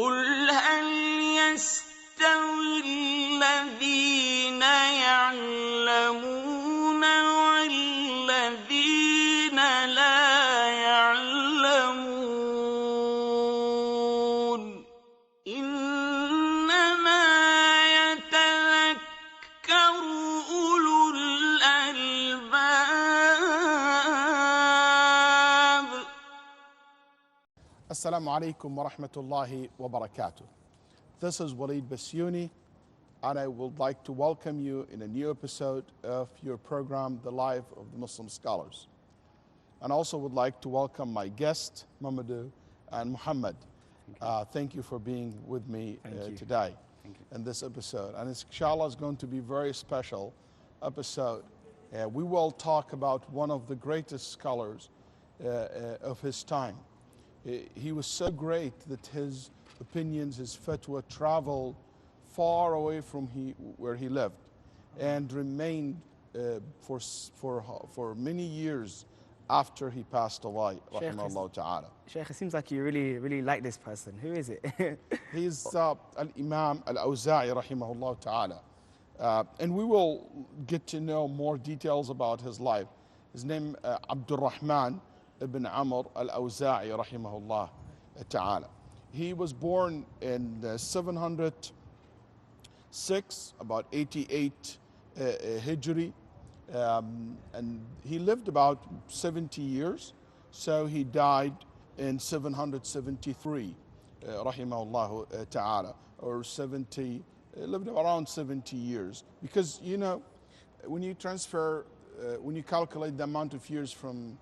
قل هل يستوي الذين يعلمون والذين لا يعلمون إنما يتذكر أولو الألباب. Assalamu alaikum wa rahmatullahi wa barakatuh. This is Waleed Basyouni, and I would like to welcome you in a new episode of your program, The Life of the Muslim Scholars. And also would like to welcome my guests, Mamadou and Muhammad. Thank you for being with me today in this episode. And inshallah is going to be a very special episode. We will talk about one of the greatest scholars of his time. He was so great that his opinions, his fatwa traveled far away from where he lived and remained for many years after he passed away, rahimahullah ta'ala. Sheikh, it seems like you really like this person. Who is it? He's Al-Imam Al-Awza'i, rahimahullah ta'ala. And we will get to know more details about his life. His name, Abdul Rahman ibn Amr Al-Awza'i, rahimahullah ta'ala. He was born in 706, about 88 Hijri, and he lived about 70 years, so he died in 773, rahimahullah ta'ala, or 70, lived around 70 years. Because, you know, when you calculate the amount of years from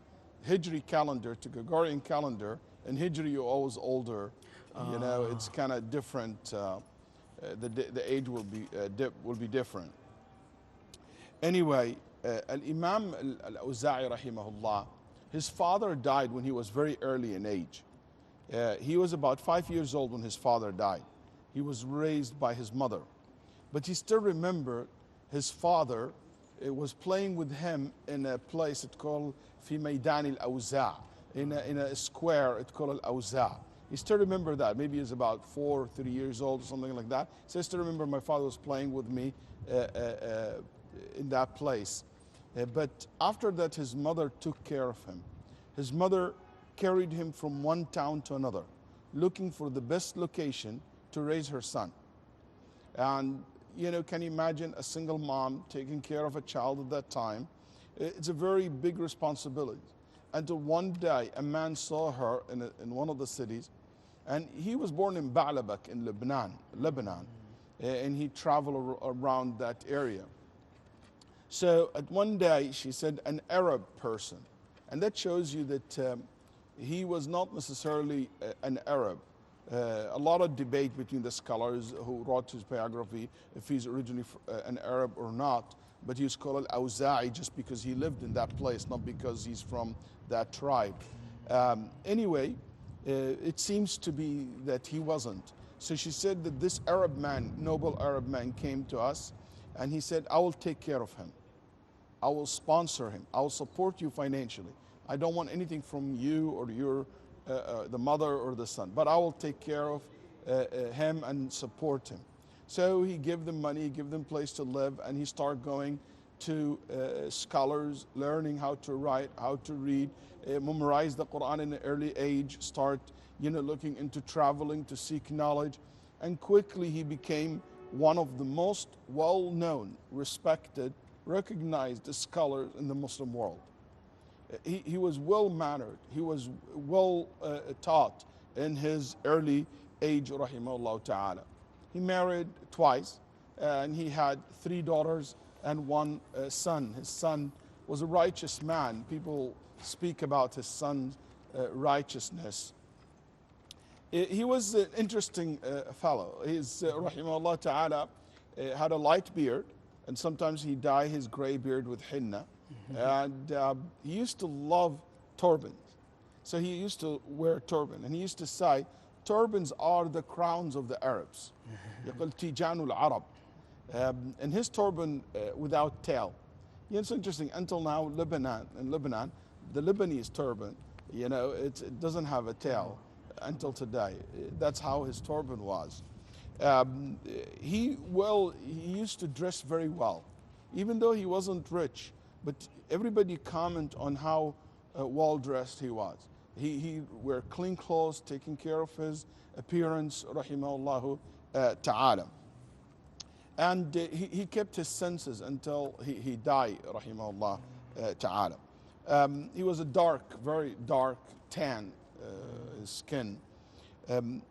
Hijri calendar to Gregorian calendar, and Hijri you're always older. You know, it's kind of different. The age will be different. Anyway, Al-Imam Al-Awza'i rahimahullah, his father died when he was very early in age. He was about 5 years old when his father died. He was raised by his mother, but he still remembered his father. It was playing with him in a place it's called في ميدان الأوزاع, in a square it's called Al-Awza'. He still remember that. Maybe he's about 4 or 3 years old or something like that. So I still remember my father was playing with me in that place. But after that, his mother took care of him. His mother carried him from one town to another, looking for the best location to raise her son. And you know, can you imagine a single mom taking care of a child at that time? It's a very big responsibility. Until one day, a man saw her in one of the cities, and he was born in Ba'labak in Lebanon, and he traveled around that area. So at one day, she said, an Arab person. And that shows you that he was not necessarily an Arab. A lot of debate between the scholars who wrote his biography, if he's originally an Arab or not, but he was called Al-Awza'i just because he lived in that place, not because he's from that tribe. Anyway, it seems to be that he wasn't. So she said that this Arab man, noble Arab man, came to us, and he said, I will take care of him. I will sponsor him. I will support you financially. I don't want anything from you or the mother or the son, but I will take care of him and support him. So he gave them money, gave them place to live, and he started going to scholars, learning how to write, how to read, memorize the Quran in an early age, start looking into traveling to seek knowledge, and quickly he became one of the most well-known, respected, recognized scholars in the Muslim world. He was well-mannered, he was well taught in his early age, rahimahullah ta'ala. He married twice, and he had 3 daughters and 1 son. His son was a righteous man. People speak about his son's righteousness. He was an interesting fellow. His, rahimahullah ta'ala, had a light beard, and sometimes he dyed his gray beard with henna. And he used to love turbans. So he used to wear a turban, and he used to say, turbans are the crowns of the Arabs. يقول تيجان العرب. And his turban without tail. It's interesting, until now, in Lebanon, the Lebanese turban, it doesn't have a tail. until today. That's how his turban was. He used to dress very well, even though he wasn't rich. But everybody comment on how well dressed he was. He wear clean clothes, taking care of his appearance, rahimahullah ta'ala. And he kept his senses until he died, rahimahullah ta'ala. He was a very dark tan skin.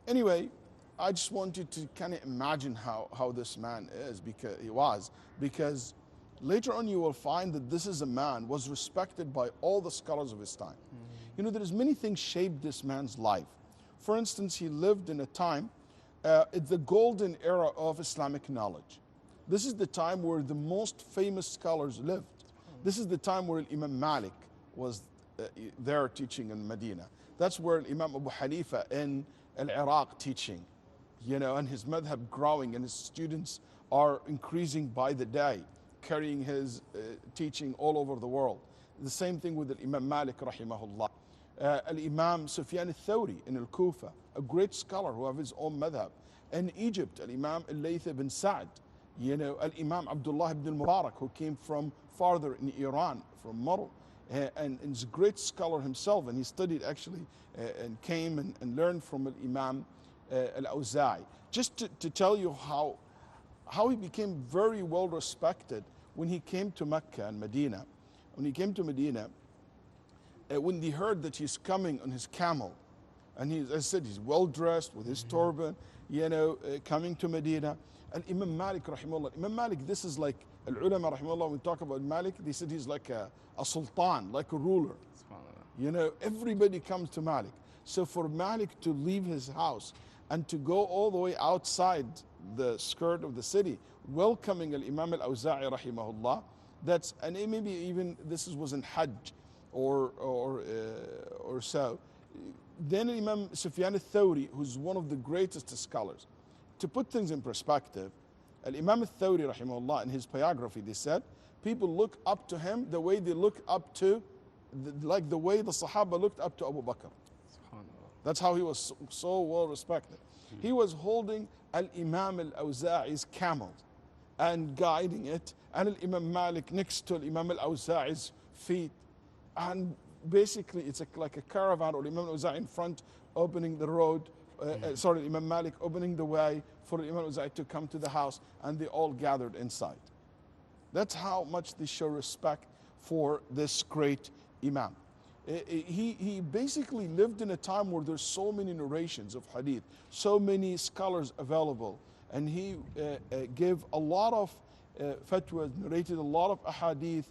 Anyway, I just want you to kind of imagine how this man is, because later on you will find that this is a man was respected by all the scholars of his time. You know, there's many things shaped this man's life. For instance, he lived in a time, it's the golden era of Islamic knowledge. This is the time where the most famous scholars lived. This is the time where Imam Malik was there teaching in Medina. That's where Imam Abu Hanifa in Iraq teaching, you know, and his madhab growing, and his students are increasing by the day, carrying his teaching all over the world. The same thing with Imam Malik rahimahullah. Imam Sufyan al-Thawri in al-Kufa, a great scholar who have his own madhab. In Egypt, Imam al-Layth ibn Sa'd, you know, Imam Abdullah ibn al-Mubarak, who came from farther in Iran, from Marw, and is a great scholar himself, and he studied actually and came and learned from Imam al-Awza'i. Just to tell you how he became very well respected when he came to Mecca and Medina. When he came to Medina, when they heard that he's coming on his camel, and as I said, he's well dressed with his turban, you know, coming to Medina. And Imam Malik rahimahullah, Imam Malik, this is like al-ulama rahimahullah, when we talk about Malik, they said he's like a sultan, like a ruler. You know, everybody comes to Malik. So for Malik to leave his house and to go all the way outside the skirt of the city, welcoming al-Imam al-Awza'i rahimahullah, and maybe even this was in Hajj or so. Then Imam Sufyan al-Thawri, who's one of the greatest scholars. To put things in perspective, Imam al-Thawri rahimahullah, in his biography, they said, people look up to him the way they look up to, like the way the Sahaba looked up to Abu Bakr. That's how he was so well respected. He was holding al-Imam al-Awza'i's camel and guiding it, and al-Imam Malik next to al-Imam al-Awza'i's feet. And basically it's like a caravan, or Imam al-Awza'i in front opening the road, Imam Malik opening the way for Imam al-Awza'i to come to the house, and they all gathered inside. That's how much they show respect for this great Imam. He basically lived in a time where there's so many narrations of hadith, so many scholars available, and he gave a lot of fatwas, narrated a lot of ahadith,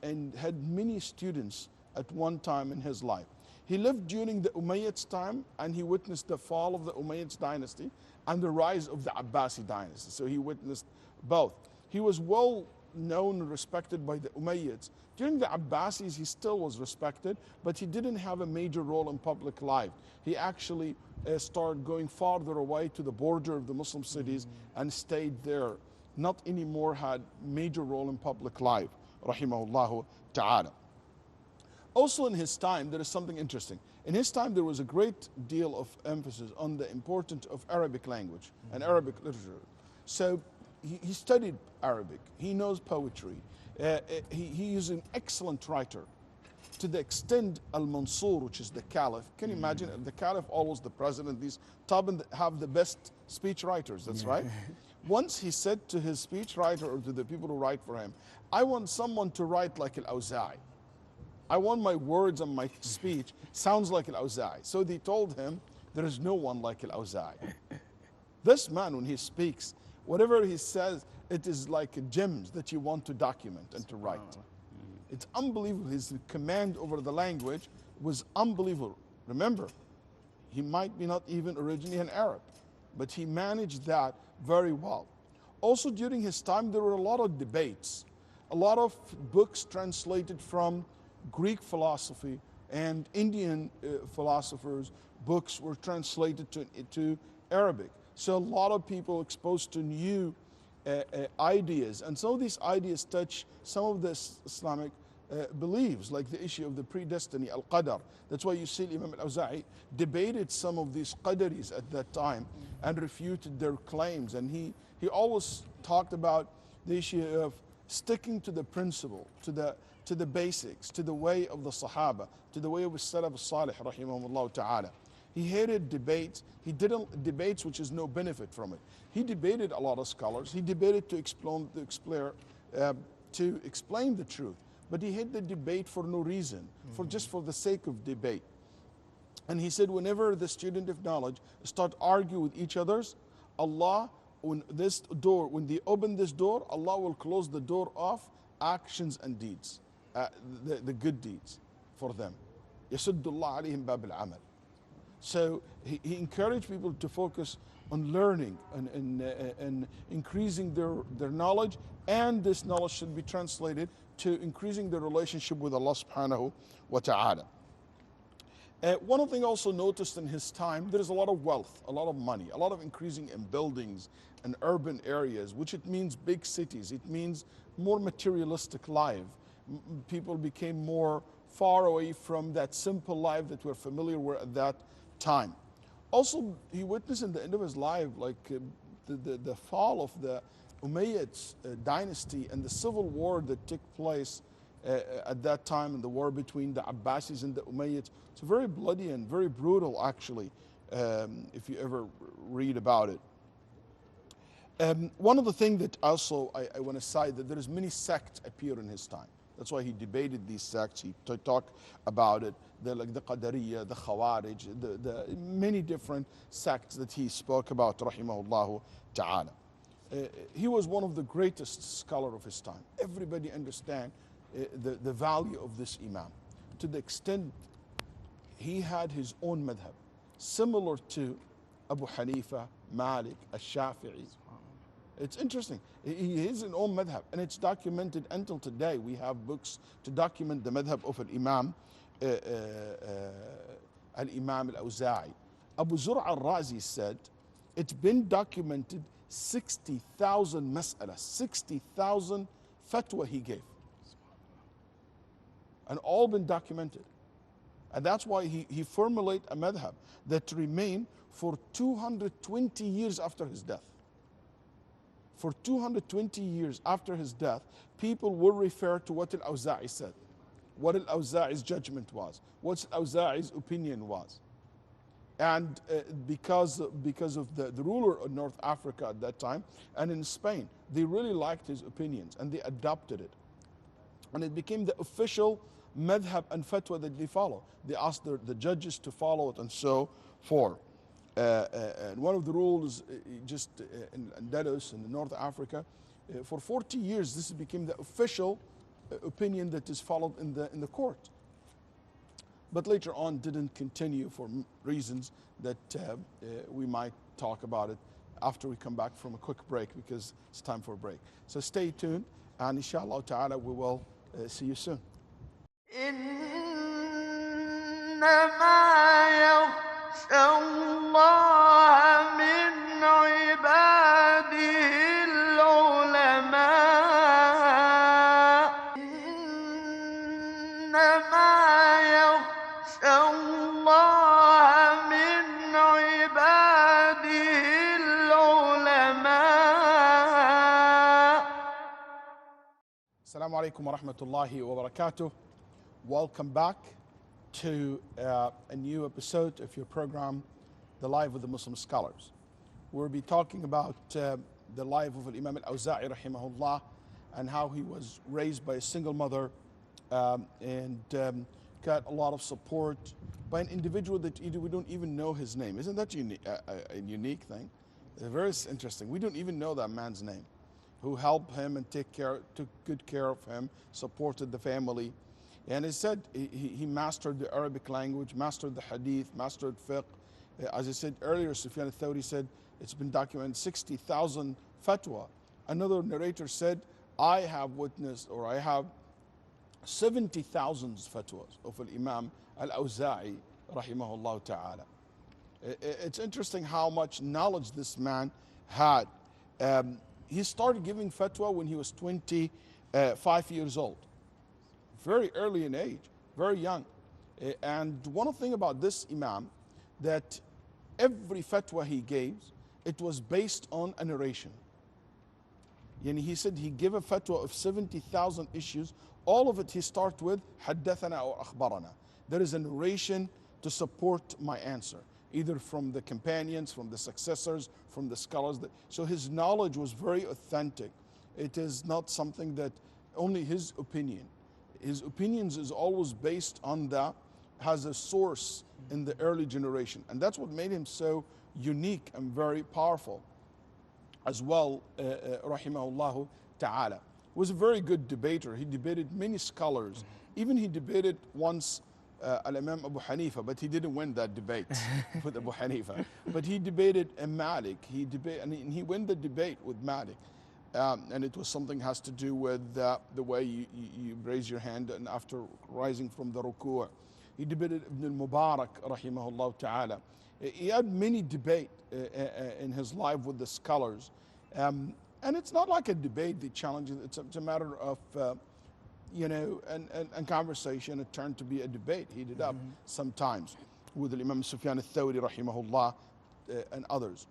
and had many students at one time in his life. He lived during the Umayyads time, and he witnessed the fall of the Umayyads dynasty and the rise of the Abbasi dynasty. So he witnessed both. He was well known and respected by the Umayyads. During the Abbasis, he still was respected, but he didn't have a major role in public life. He actually started going farther away to the border of the Muslim cities and stayed there. Not anymore had major role in public life, rahimahullah ta'ala. Also in his time, there is something interesting. In his time, there was a great deal of emphasis on the importance of Arabic language and Arabic literature. So he studied Arabic. He knows poetry. He is an excellent writer, to the extent Al-Mansur, which is the caliph. Can you imagine? The caliph, always the president, these top have the best speech writers, that's right. Once he said to his speech writer, or to the people who write for him, I want someone to write like Al-Awza'i. I want my words and my speech sounds like Al-Awza'i. So they told him, there is no one like Al-Awza'i. This man, when he speaks, whatever he says, it is like gems that you want to document and to write. It's unbelievable. His command over the language was unbelievable. Remember, he might be not even originally an Arab, but he managed that very well. Also during his time, there were a lot of debates, a lot of books translated from Greek philosophy and Indian philosophers' books were translated to Arabic. So a lot of people exposed to new ideas, and some of these ideas touch some of the Islamic believes, like the issue of the predestiny, al-qadar. That's why you see Imam al-Awza'i debated some of these qadaris at that time and refuted their claims. And he always talked about the issue of sticking to the principle, to the basics, to the way of the Sahaba, to the way of the Salaf al-Salih, rahimahumullah ta'ala. He hated debates. He didn't debates which is no benefit from it. He debated a lot of scholars. He debated to explain the truth. But he hated the debate for no reason, just for the sake of debate. And he said, whenever the student of knowledge start arguing with each others, Allah, when they open this door, Allah will close the door of actions and deeds, the good deeds for them. يَسُدُّ اللَّهُ عَلَيْهِمْ بَابِ الْعَمَلِ. So he encouraged people to focus on learning and increasing their knowledge, and this knowledge should be translated to increasing their relationship with Allah subhanahu wa ta'ala. One thing also noticed in his time, there is a lot of wealth, a lot of money, a lot of increasing in buildings and urban areas, which it means big cities. It means more materialistic life. People became more far away from that simple life that we're familiar with at that time. Also, he witnessed in the end of his life, like the fall of the Umayyad dynasty and the civil war that took place at that time, in the war between the Abbasis and the Umayyads. It's very bloody and very brutal, actually, if you ever read about it. One of the things that also I want to cite, that there is many sects appear in his time. That's why he debated these sects. He talked about it, like the Qadariyya, the Khawarij, the many different sects that he spoke about, rahimahullah ta'ala. He was one of the greatest scholars of his time. Everybody understands the value of this Imam, to the extent he had his own madhab, similar to Abu Hanifa, Malik, al-Shafi'i. It's interesting. He has his own madhab, and it's documented until today. We have books to document the madhab of al-Imam al-Awza'i. Abu Zur' al-Razi said, it's been documented 60,000 mas'ala, 60,000 fatwa he gave. And all been documented. And that's why he formulated a madhab that remained for 220 years after his death. For 220 years after his death, people will refer to what al-Awza'i said, what al-Awza'i's judgment was, what al-Awza'i's opinion was. And because of the ruler of North Africa at that time, and in Spain, they really liked his opinions and they adopted it. And it became the official madhab and fatwa that they follow. They asked the judges to follow it and so forth. And one of the rules, just in Andalus in North Africa, for 40 years, this became the official opinion that is followed in the court. But later on, didn't continue for reasons that we might talk about it after we come back from a quick break, because it's time for a break. So stay tuned, and inshallah ta'ala, we will see you soon. Assalamu alaikum wa rahmatullahi wa barakatuh. Welcome back to a new episode of your program, The Life of the Muslim Scholars. We'll be talking about the life of Imam al-Awza'i rahimahullah, and how he was raised by a single mother and got a lot of support by an individual that we don't even know his name. Isn't that a unique thing? Very interesting. We don't even know that man's name, who helped him and took good care of him, supported the family. And he said he mastered the Arabic language, mastered the hadith, mastered fiqh. As I said earlier, Sufyan al-Thawri said it's been documented 60,000 fatwa. Another narrator said, I have witnessed, or I have 70,000 fatwas of Imam al-Awza'i rahimahullah ta'ala. It's interesting how much knowledge this man had. He started giving fatwa when he was 25 years old. very early in age, very young. And one thing about this Imam, that every fatwa he gave, it was based on a narration. Yani he said he gave a fatwa of 70,000 issues. All of it he starts with حدثنا or أخبرنا. There is a narration to support my answer, either from the companions, from the successors, from the scholars. So his knowledge was very authentic. It is not something that only his opinion. His opinions is always based on that, has a source in the early generation. And that's what made him so unique and very powerful as well, rahimahullah ta'ala. Was a very good debater. He debated many scholars. Even he debated once Al-Imam Abu Hanifa, but he didn't win that debate with Abu Hanifa. But he debated Malik. And he won the debate with Malik. And it was something has to do with the way you raise your hand and after rising from the ruku'. He debated Ibn al-Mubarak, rahimahullah ta'ala. He had many debate in his life with the scholars. And it's not like a debate, the challenge, it's a matter of, and conversation. It turned to be a debate, heated up sometimes with Imam Sufyan al-Thawri, rahimahullah, and others.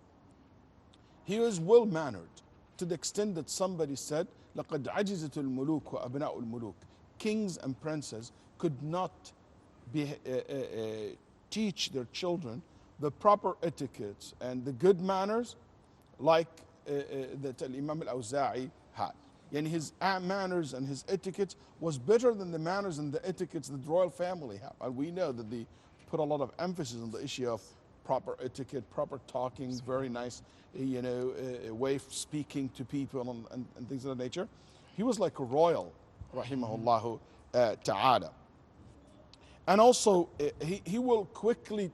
He was well-mannered to the extent that somebody said, لَقَدْ عَجِزَتُ الْمُلُوكُ وَأَبْنَاءُ الْمُلُوكِ. Kings and princes could not teach their children the proper etiquettes and the good manners like that Imam al-Awza'i had. Yani his manners and his etiquettes was better than the manners and the etiquettes that the royal family have. And we know that they put a lot of emphasis on the issue of proper etiquette, proper talking, very nice, way of speaking to people and things of that nature. He was like a royal, rahimahullah ta'ala. And also, he will quickly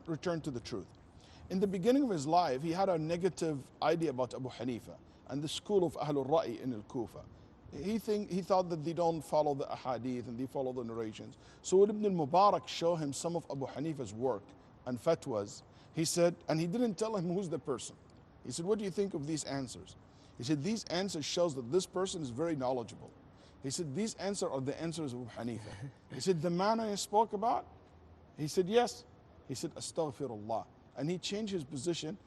return to the truth. In the beginning of his life, he had a negative idea about Abu Hanifa and the school of Ahlul Ra'i in Al-Kufa. He thought that they don't follow the ahadith and they follow the narrations. So when Ibn al-Mubarak showed him some of Abu Hanifa's work and fatwas, he said, and he didn't tell him who's the person. He said, what do you think of these answers? He said, these answers shows that this person is very knowledgeable. He said, these answers are the answers of Abu Hanifa. He said, the man I spoke about? He said, yes. He said, astaghfirullah. And he changed his position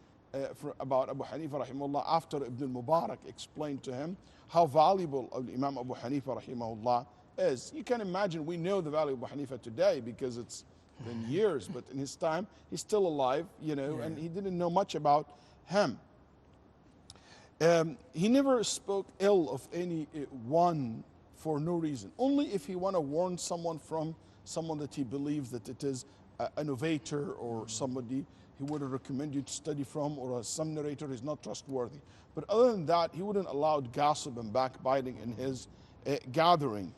about Abu Hanifa rahimahullah after Ibn al-Mubarak explained to him how valuable Imam Abu Hanifa rahimahullah is. You can imagine, we know the value of Abu Hanifa today because it's been years, but in his time, he's still alive, and he didn't know much about him. He never spoke ill of anyone for no reason, only if he want to warn someone from someone that he believes that it is an innovator or somebody he would recommend you to study from, or some narrator is not trustworthy. But other than that, he wouldn't allow gossip and backbiting in his gathering.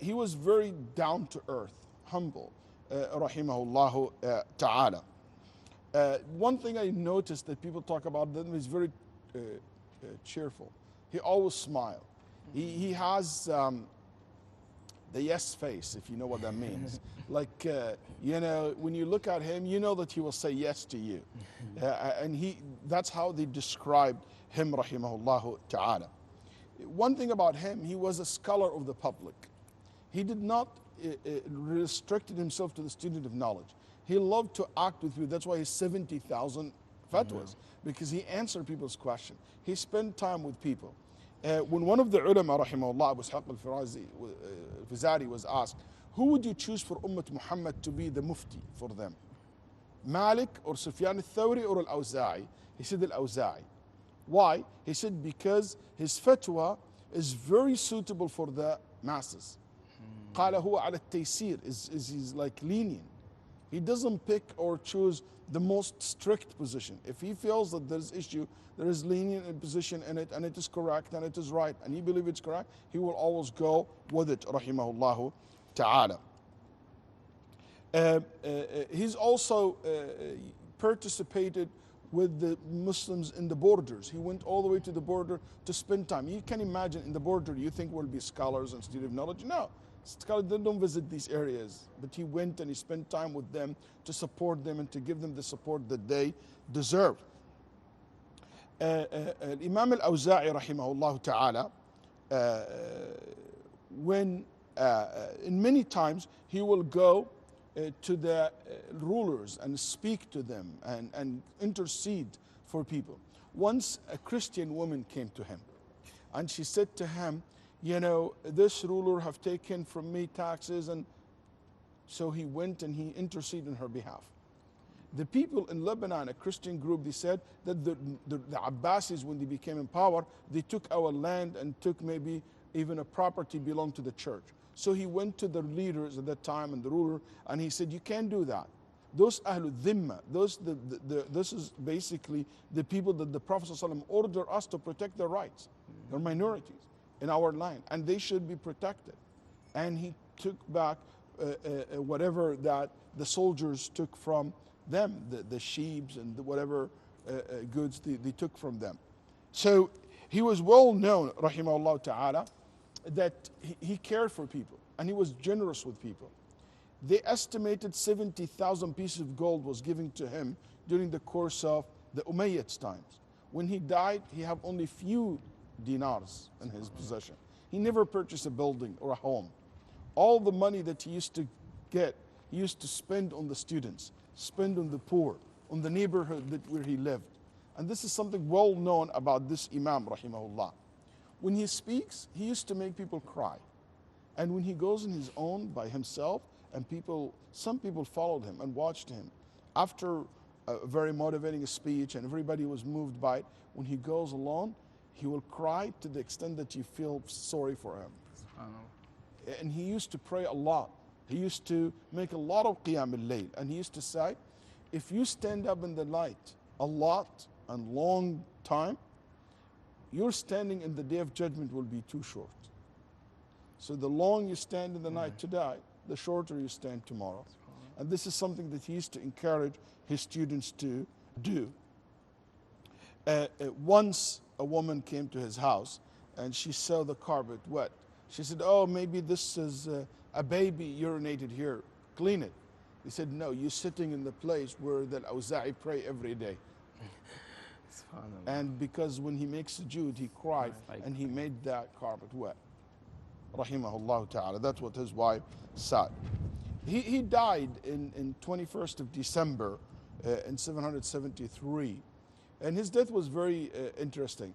He was very down to earth, humble, rahimahullah ta'ala. One thing I noticed that people talk about them is very cheerful. He always smiled. He has the yes face, if you know what that means. Like, when you look at him, you know that he will say yes to you. And that's how they described him, rahimahullah ta'ala. One thing about him, he was a scholar of the public. He did not restricted himself to the student of knowledge. He loved to act with you. That's why he's 70,000 fatwas, because he answered people's questions. He spent time with people. When one of the ulama, rahimahullah, Abu Ishaq al-Fazari, was asked, who would you choose for Ummah Muhammad to be the mufti for them? Malik or Sufyan al-Thawri or al-Awza'i? He said al-Awza'i. Why? He said because his fatwa is very suitable for the masses. قال هو على التيسير, is like lenient. He doesn't pick or choose the most strict position. If he feels that there's issue, there is lenient position in it, and it is correct, and it is right, and he believes it's correct, he will always go with it, rahimahullah ta'ala. He's also participated with the Muslims in the borders. He went all the way to the border to spend time. You can imagine in the border, you think will be scholars and students of knowledge. No. Scholars don't visit these areas, but he went and he spent time with them to support them and to give them the support that they deserved. Imam al-Awza'i rahimahullah ta'ala, when in many times he will go to the rulers and speak to them and intercede for people. Once a Christian woman came to him and she said to him, you know, this ruler have taken from me taxes, and so he went and he interceded on her behalf. The people in Lebanon, a Christian group, they said that the Abbasis, when they became in power, they took our land and took maybe even a property belonged to the church. So he went to the leaders at that time and the ruler, and he said, you can't do that. Those Ahlul Dhimma, this is basically the people that the Prophet ﷺ ordered us to protect their rights, their minorities in our land, and they should be protected. And he took back whatever that the soldiers took from them, the sheep and whatever goods they took from them. So he was well known, rahimahullah ta'ala, that he cared for people and he was generous with people. They estimated 70,000 pieces of gold was given to him during the course of the Umayyads times. When he died, he had only few dinars in his possession. He never purchased a building or a home. All the money that he used to get, he used to spend on the students, spend on the poor, on the neighborhood where he lived. And this is something well known about this Imam, rahimahullah. When he speaks, he used to make people cry. And when he goes on his own by himself, and some people followed him and watched him. After a very motivating speech and everybody was moved by it, when he goes alone, he will cry to the extent that you feel sorry for him. And he used to pray a lot. He used to make a lot of Qiyam al-Layl. And he used to say, if you stand up in the night a lot and long time, your standing in the day of judgment will be too short. So the long you stand in the night today, the shorter you stand tomorrow. And this is something that he used to encourage his students to do. Once a woman came to his house and she saw the carpet wet. She said, oh, maybe this is a baby urinated here. Clean it. He said, no, you're sitting in the place where the Awza'i pray every day. And because when he makes sujood, he cried and he made that carpet wet. Rahimahullah ta'ala. That's what his wife said. He died in 21st of December in 773. And his death was very interesting.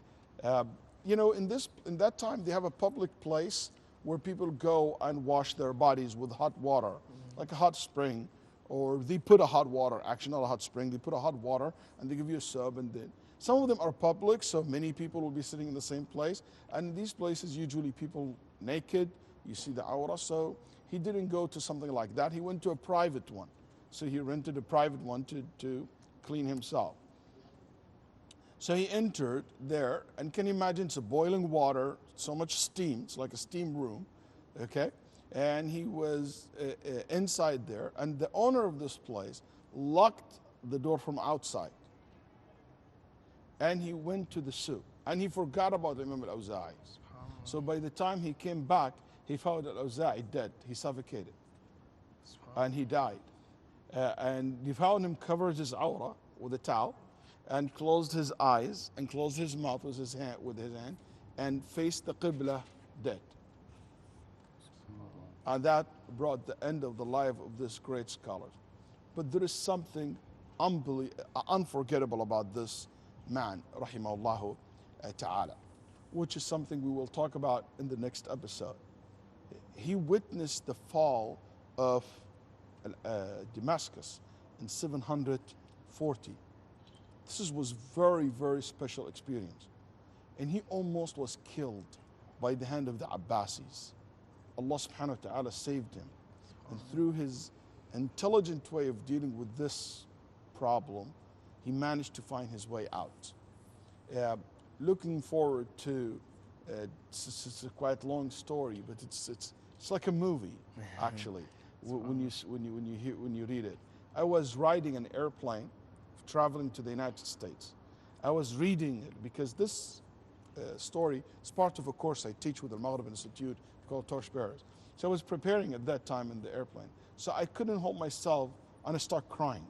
You know, in that time, they have a public place where people go and wash their bodies with hot water, like a hot spring, or they put a hot water, actually not a hot spring, they put a hot water and they give you a soap, and then some of them are public, so many people will be sitting in the same place. And in these places, usually people naked, you see the awrah, so he didn't go to something like that. He went to a private one. So he rented a private one to clean himself. So he entered there, and can you imagine, it's a boiling water, so much steam, it's like a steam room, okay? And he was inside there, and the owner of this place locked the door from outside. And he went to the soup, and he forgot about Imam al-Awza'i. So by the time he came back, he found al-Awza'i dead. He suffocated, and he died. And he found him covered his awrah with a towel, and closed his eyes and closed his mouth with his hand, and faced the Qibla dead. And that brought the end of the life of this great scholar. But there is something unforgettable about this man, rahimahullah ta'ala, which is something we will talk about in the next episode. He witnessed the fall of Damascus in 740. This was very, very special experience. And he almost was killed by the hand of the Abbasis. Allah subhanahu wa ta'ala saved him. And through his intelligent way of dealing with this problem, he managed to find his way out. Looking forward to, it's a quite long story, but it's like a movie, actually, when you read it. I was riding an airplane, traveling to the United States. I was reading it because this story is part of a course I teach with the Maghrib Institute called Torchbearers. So I was preparing at that time in the airplane. So I couldn't hold myself and I started crying.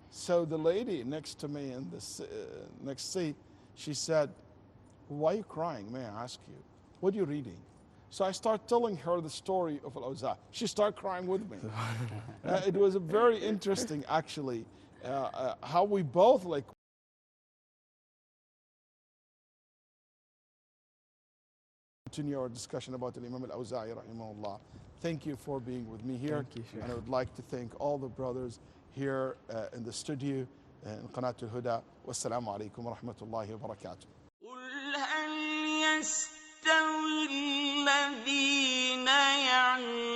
So the lady next to me in the next seat, she said, why are you crying? May I ask you? What are you reading? So I start telling her the story of Al-Awza'. She started crying with me. It was a very interesting, actually, how we both like continue our discussion about Imam Al-Awza'i rahimahullah. Thank you for being with me here. Thank you, Sheikh. And I would like to thank all the brothers here in the studio in Qanat al-Huda. Wassalamu alaikum wa rahmatullahi wa barakatuh. قل هل يستوي الذين يعلمون